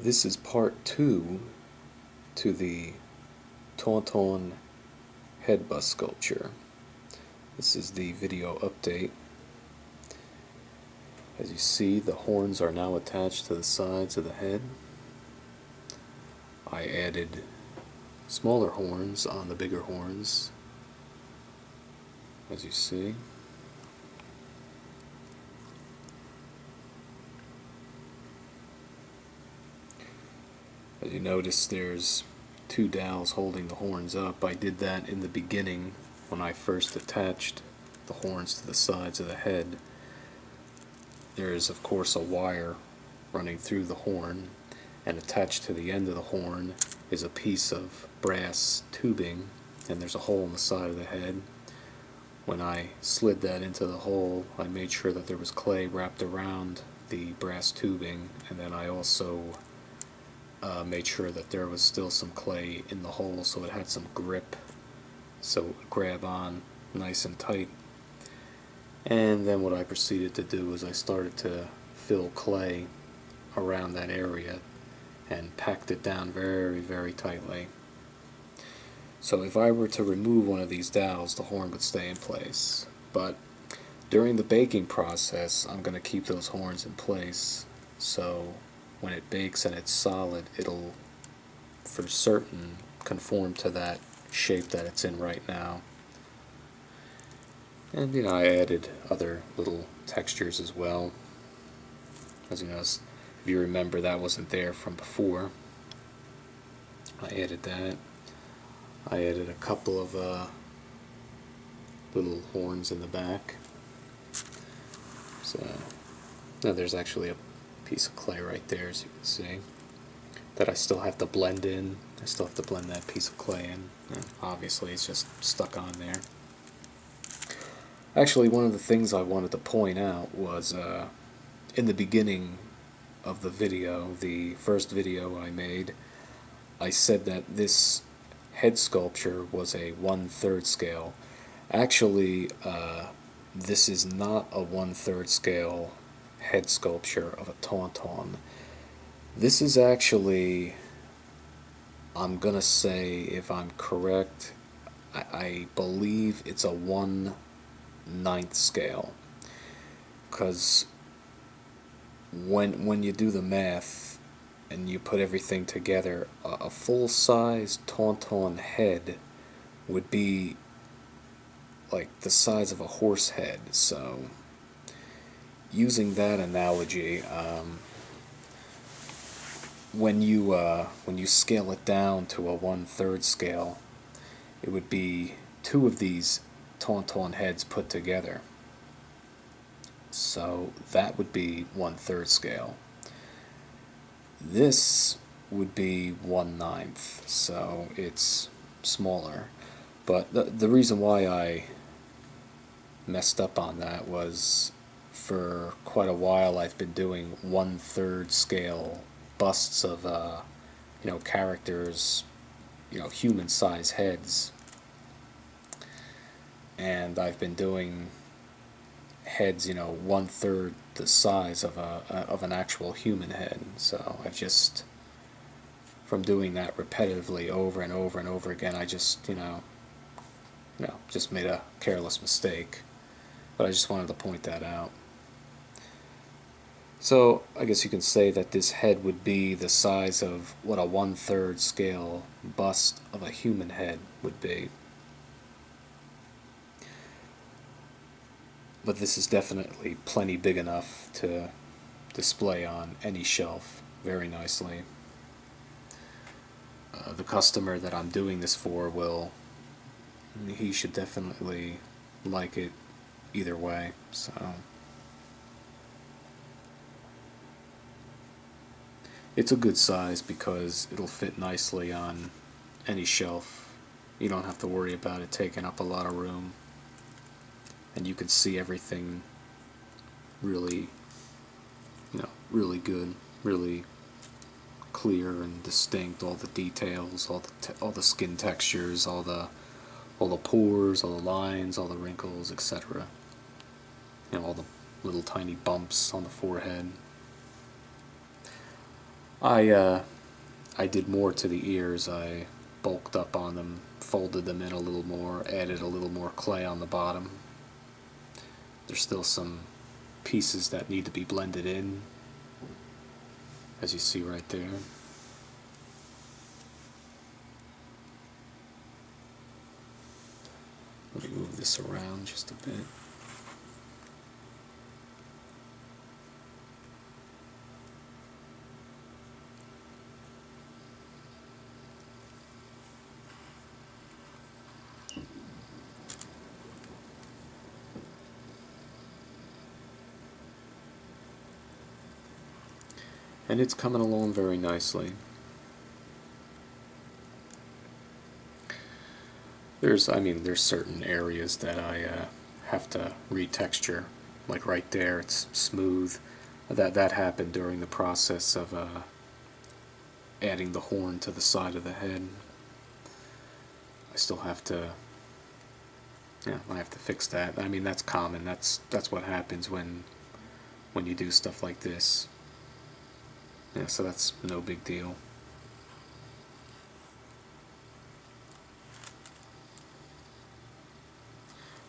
This is part 2 to the Tauntaun head bust sculpture. This is the video update. As you see, the horns are now attached to the sides of the head. I added smaller horns on the bigger horns, as you see. As you notice, there's two dowels holding the horns up. I did that in the beginning when I first attached the horns to the sides of the head. There is, of course, a wire running through the horn, and attached to the end of the horn is a piece of brass tubing, and there's a hole in the side of the head. When I slid that into the hole, I made sure that there was clay wrapped around the brass tubing, and then I also made sure that there was still some clay in the hole so it had some grip, so it would grab on nice and tight. And then what I proceeded to do is I started to fill clay around that area and packed it down very, very tightly. So if I were to remove one of these dowels, the horn would stay in place. But during the baking process, I'm going to keep those horns in place, so when it bakes and it's solid, it'll for certain conform to that shape that it's in right now. And I added other little textures as well. As you know, if you remember, that wasn't there from before. I added that. I added a couple of little horns in the back. So now there's actually a piece of clay right there, as you can see, that I still have to blend in. I still have to blend that piece of clay in, and obviously it's just stuck on there. Actually, one of the things I wanted to point out was in the beginning of the video, the first video I made, I said that this head sculpture was a 1/3 scale. Actually, this is not a 1/3 scale head sculpture of a Tauntaun. This is actually, I'm gonna say, if I'm correct, I believe it's a 1/9 scale, because when you do the math and you put everything together, a full-size Tauntaun head would be like the size of a horse head. So using that analogy, when you scale it down to a 1/3 scale, it would be two of these Tauntaun heads put together. So that would be 1/3 scale. This would be 1/9, so it's smaller. But the reason why I messed up on that was, for quite a while I've been doing 1/3 scale busts of characters, human size heads, and I've been doing heads 1/3 the size of an actual human head. So I've just, from doing that repetitively over and over and over again, I just just made a careless mistake. But I just wanted to point that out. So I guess you can say that this head would be the size of what a 1/3 scale bust of a human head would be. But this is definitely plenty big enough to display on any shelf very nicely. The customer that I'm doing this for he should definitely like it either way. So it's a good size because it'll fit nicely on any shelf. You don't have to worry about it taking up a lot of room, and you can see everything really, really good, really clear and distinct. All the details, all the skin textures, all the pores, all the lines, all the wrinkles, etc. All the little tiny bumps on the forehead. I did more to the ears. I bulked up on them, folded them in a little more, added a little more clay on the bottom. There's still some pieces that need to be blended in, as you see right there. Let me move this around just a bit. And it's coming along very nicely. There's certain areas that I have to retexture, like right there, it's smooth. That happened during the process of adding the horn to the side of the head. I still have to, I have to fix that. I mean, that's common. That's what happens when you do stuff like this. Yeah, so that's no big deal.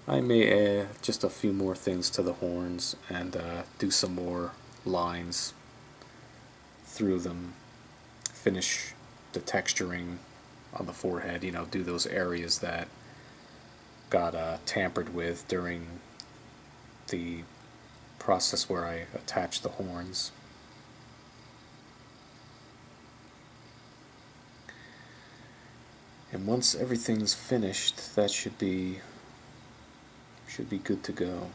I may add just a few more things to the horns and do some more lines through them, finish the texturing on the forehead, do those areas that got tampered with during the process where I attached the horns. And once everything's finished, that should be good to go.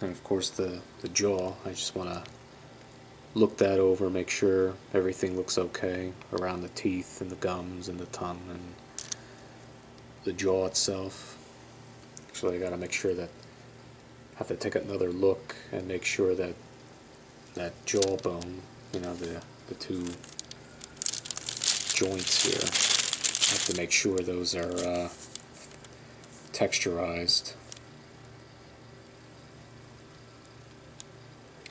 And of course the jaw, I just want to look that over, make sure everything looks okay around the teeth and the gums and the tongue and the jaw itself. Actually, I got to make sure that I have to take another look and make sure that that jawbone, the two joints here, I have to make sure those are texturized.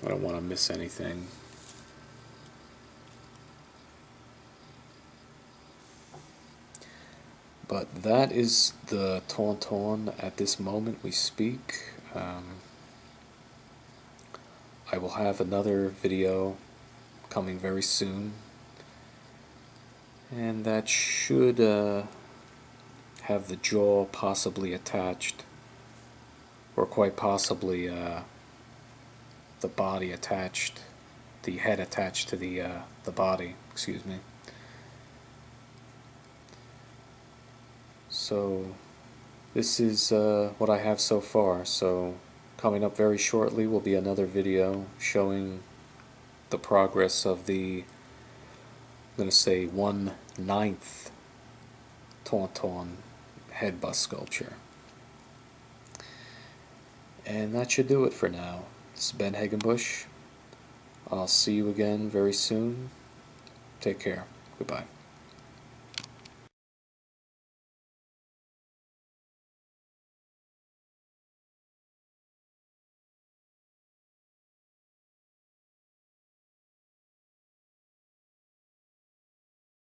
I don't want to miss anything. But that is the Tauntaun at this moment we speak. I will have another video coming very soon, and that should have the jaw possibly attached, or quite possibly the body attached, the head attached to the body, excuse me. So this is what I have so far. So coming up very shortly will be another video showing the progress of the, I'm going to say 1/9 Tauntaun head bust sculpture. And that should do it for now. This is Ben Hagenbush. I'll see you again very soon. Take care. Goodbye.